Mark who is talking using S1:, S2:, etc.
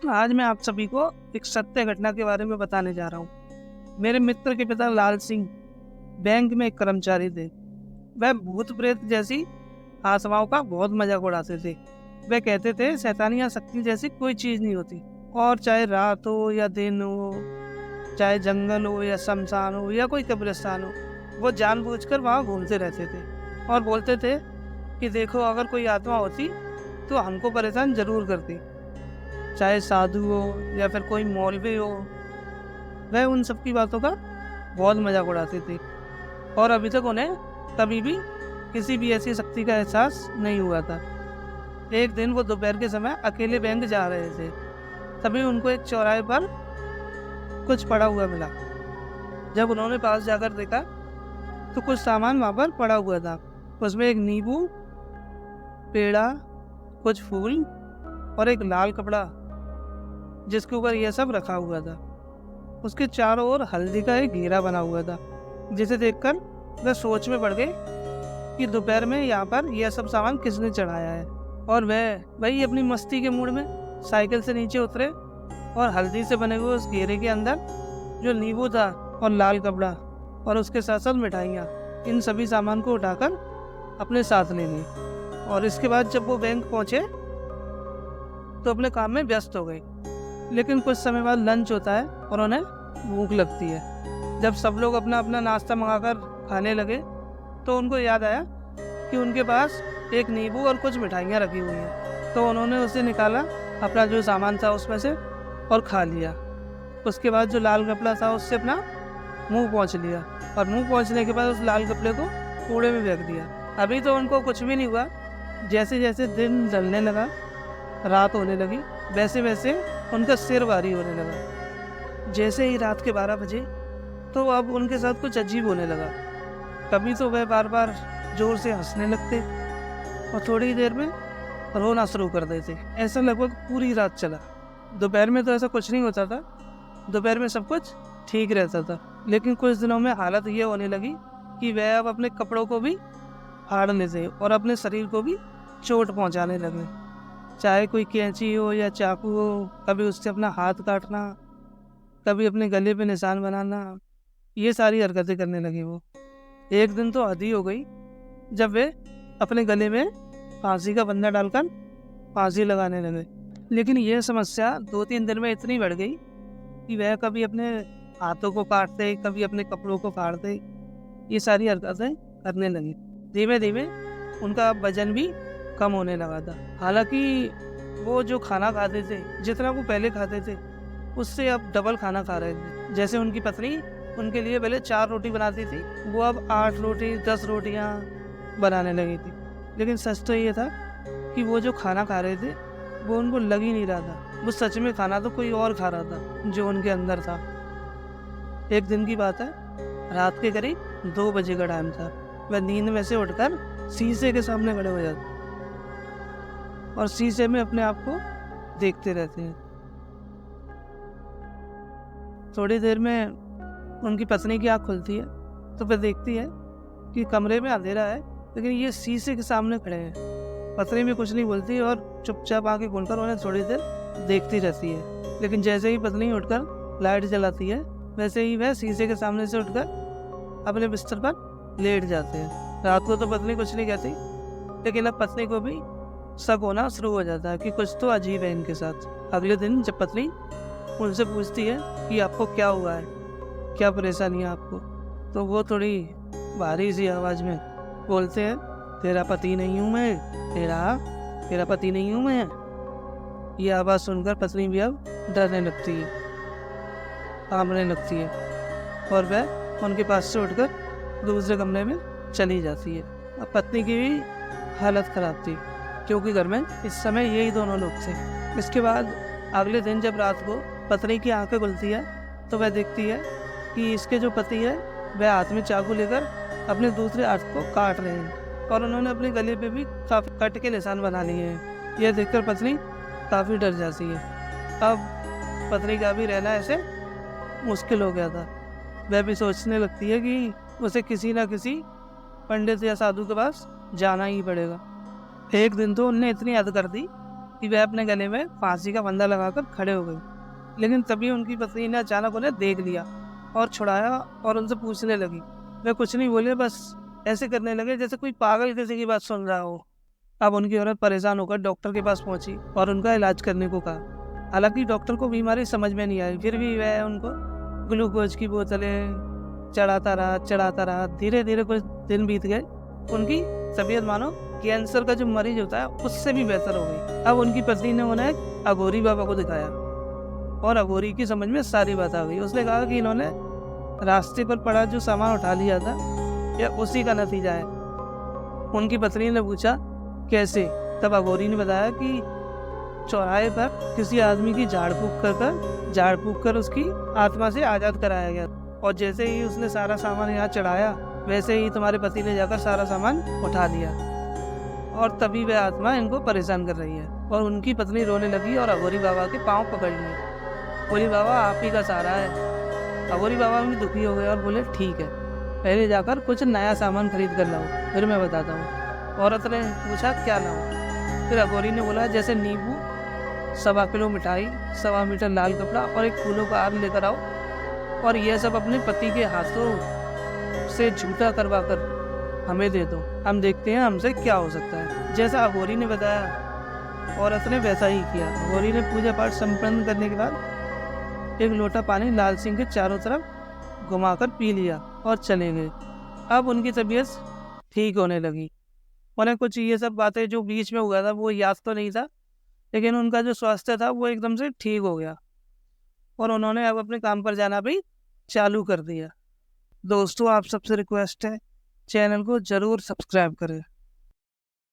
S1: आज मैं आप सभी को एक सत्य घटना के बारे में बताने जा रहा हूँ। मेरे मित्र के पिता लाल सिंह बैंक में एक कर्मचारी थे। वह भूत प्रेत जैसी आत्माओं का बहुत मजाक उड़ाते थे। वह कहते थे शैतानी या शक्ति जैसी कोई चीज नहीं होती, और चाहे रात हो या दिन हो, चाहे जंगल हो या शमशान हो या कोई कब्रिस्तान हो, वो जानबूझकर वहाँ घूमते रहते थे और बोलते थे कि देखो, अगर कोई आत्मा होती तो हमको परेशान जरूर करती, चाहे साधु हो या फिर कोई मौलवी हो। वह उन सब की बातों का बहुत मजाक उड़ाते थे और अभी तक उन्हें कभी भी किसी भी ऐसी शक्ति का एहसास नहीं हुआ था। एक दिन वो दोपहर के समय अकेले बैंक जा रहे थे, तभी उनको एक चौराहे पर कुछ पड़ा हुआ मिला। जब उन्होंने पास जाकर देखा तो कुछ सामान वहाँ पर पड़ा हुआ था। उसमें एक नींबू, पेड़ा, कुछ फूल और एक लाल कपड़ा जिसके ऊपर यह सब रखा हुआ था। उसके चारों ओर हल्दी का एक घेरा बना हुआ था, जिसे देखकर वह सोच में पड़ गए कि दोपहर में यहाँ पर यह सब सामान किसने चढ़ाया है। और वही अपनी मस्ती के मूड में साइकिल से नीचे उतरे और हल्दी से बने हुए उस घेरे के अंदर जो नींबू था और लाल कपड़ा और उसके साथ साथ मिठाइयाँ, इन सभी सामान को उठाकर अपने साथ ले ली। और इसके बाद जब वो बैंक पहुँचे तो अपने काम में व्यस्त हो गए। लेकिन कुछ समय बाद लंच होता है और उन्हें भूख लगती है। जब सब लोग अपना अपना नाश्ता मंगाकर खाने लगे तो उनको याद आया कि उनके पास एक नींबू और कुछ मिठाइयाँ रखी हुई हैं। तो उन्होंने उसे निकाला, अपना जो सामान था उसमें से, और खा लिया। उसके बाद जो लाल कपड़ा था उससे अपना मुंह पोंछ लिया, और मुंह पोंछने के बाद उस लाल कपड़े को कूड़े में फेंक दिया। अभी तो उनको कुछ भी नहीं हुआ। जैसे जैसे दिन ढलने लगा, रात होने लगी, वैसे वैसे उनका सिर भारी होने लगा। जैसे ही रात के 12 बजे तो अब उनके साथ कुछ अजीब होने लगा। कभी तो वह बार बार जोर से हंसने लगते और थोड़ी देर में रोना शुरू कर देते। ऐसा लगभग पूरी रात चला। दोपहर में तो ऐसा कुछ नहीं होता था, दोपहर में सब कुछ ठीक रहता था। लेकिन कुछ दिनों में हालत ये होने लगी कि वह अब अपने कपड़ों को भी फाड़ने से और अपने शरीर को भी चोट पहुंचाने लगे। चाहे कोई कैंची हो या चाकू हो, कभी उससे अपना हाथ काटना, कभी अपने गले पे निशान बनाना, ये सारी हरकतें करने लगे वो। एक दिन तो हद ही हो गई जब वे अपने गले में फांसी का बंधा डालकर फांसी लगाने लगे। लेकिन यह समस्या 2-3 दिन में इतनी बढ़ गई कि वह कभी अपने हाथों को काटते, कभी अपने कपड़ों को फाड़ते, ये सारी हरकतें करने लगी। धीमे धीमे उनका वजन भी कम होने लगा था। हालांकि वो जो खाना खाते थे, जितना वो पहले खाते थे, उससे अब डबल खाना खा रहे थे। जैसे उनकी पत्नी उनके लिए पहले 4 रोटी बनाती थी, वो अब 8 रोटी 10 रोटियां बनाने लगी थी। लेकिन सच तो ये था कि वो जो खाना खा रहे थे वो उनको लग ही नहीं रहा था। वो सच में खाना तो कोई और खा रहा था जो उनके अंदर था। एक दिन की बात है, रात के करीब 2 बजे का टाइम था। वह नींद में से उठकर शीशे के सामने खड़े हो जाते और शीशे में अपने आप को देखते रहते हैं। थोड़ी देर में उनकी पत्नी की आँख खुलती है तो वह देखती है कि कमरे में अंधेरा है, लेकिन ये शीशे के सामने खड़े हैं। पत्नी भी कुछ नहीं बोलती और चुपचाप आंखें खोलकर उन्हें थोड़ी देर देखती रहती है। लेकिन जैसे ही पत्नी उठकर लाइट जलाती है, वैसे ही वह शीशे के सामने से उठकर अपने बिस्तर पर लेट जाते हैं। रात को तो पत्नी कुछ नहीं कहती, लेकिन अब पत्नी को भी शक होना शुरू हो जाता है कि कुछ तो अजीब है इनके साथ। अगले दिन जब पत्नी उनसे पूछती है कि आपको क्या हुआ है, क्या परेशानी है आपको, तो वो थोड़ी भारी सी आवाज़ में बोलते हैं, तेरा पति नहीं हूँ मैं, तेरा पति नहीं हूँ मैं। ये आवाज़ सुनकर पत्नी भी अब डरने लगती है, कांपने लगती है, और वह उनके पास से उठकर दूसरे कमरे में चली जाती है। अब पत्नी की भी हालत ख़राब थी, क्योंकि घर में इस समय यही दोनों लोग थे। इसके बाद अगले दिन जब रात को पत्नी की आंखें खुलती है तो वह देखती है कि इसके जो पति है वह हाथ में चाकू लेकर अपने दूसरे हाथ को काट रहे हैं, और उन्होंने अपने गले पे भी काफ़ी कट के निशान बना लिए हैं। यह देखकर पत्नी काफ़ी डर जाती है। अब पत्नी का भी रहना ऐसे मुश्किल हो गया था। वह भी सोचने लगती है कि उसे किसी न किसी पंडित या साधु के पास जाना ही पड़ेगा। एक दिन तो उनने इतनी हद कर दी कि वह अपने गले में फांसी का फंदा लगाकर खड़े हो गए। लेकिन तभी उनकी पत्नी ने अचानक उन्हें देख लिया और छुड़ाया और उनसे पूछने लगी। वे कुछ नहीं बोले, बस ऐसे करने लगे जैसे कोई पागल किसी की बात सुन रहा हो। अब उनकी औरत परेशान होकर डॉक्टर के पास पहुंची और उनका इलाज करने को कहा। हालांकि डॉक्टर को बीमारी समझ में नहीं आई, फिर भी वह उनको ग्लूकोज की बोतलें चढ़ाता रहा। धीरे धीरे कुछ दिन बीत गए। उनकी तबीयत मानो कैंसर का जो मरीज होता है उससे भी बेहतर हो गई। अब उनकी पत्नी ने उन्हें अघोरी बाबा को दिखाया और अघोरी की समझ में सारी बात आ गई। उसने कहा कि इन्होंने रास्ते पर पड़ा जो सामान उठा लिया था यह उसी का नतीजा है। उनकी पत्नी ने पूछा कैसे? तब अघोरी ने बताया कि चौराहे पर किसी आदमी की झाड़ फूक कर उसकी आत्मा से आजाद कराया गया और जैसे ही उसने सारा सामान यहाँ चढ़ाया वैसे ही तुम्हारे पति ने जाकर सारा सामान उठा लिया और तभी वह आत्मा इनको परेशान कर रही है। और उनकी पत्नी रोने लगी और अघोरी बाबा के पाँव पकड़ लिए। बोली बाबा आप ही का सहारा है। अघोरी बाबा भी दुखी हो गए और बोले ठीक है, पहले जाकर कुछ नया सामान खरीद कर लाओ, फिर मैं बताता हूँ। औरत ने पूछा क्या लाऊं? फिर अघोरी ने बोला जैसे नींबू, 1.25 किलो मिठाई, 1.25 मीटर लाल कपड़ा और एक फूलों का हार लेकर आओ और यह सब अपने पति के हाथों से झूठा करवा कर हमें दे दो। हम देखते हैं हमसे क्या हो सकता है। जैसा अघोरी ने बताया औरत ने वैसा ही किया। अघोरी ने पूजा पाठ संपन्न करने के बाद एक लोटा पानी लाल सिंह के चारों तरफ घुमाकर पी लिया और चले गए। अब उनकी तबीयत ठीक होने लगी। उन्हें कुछ ये सब बातें जो बीच में हुआ था वो याद तो नहीं था, लेकिन उनका जो स्वास्थ्य था वो एकदम से ठीक हो गया और उन्होंने अब अपने काम पर जाना भी चालू कर दिया। दोस्तों आप सबसे रिक्वेस्ट है चैनल को ज़रूर सब्सक्राइब करें।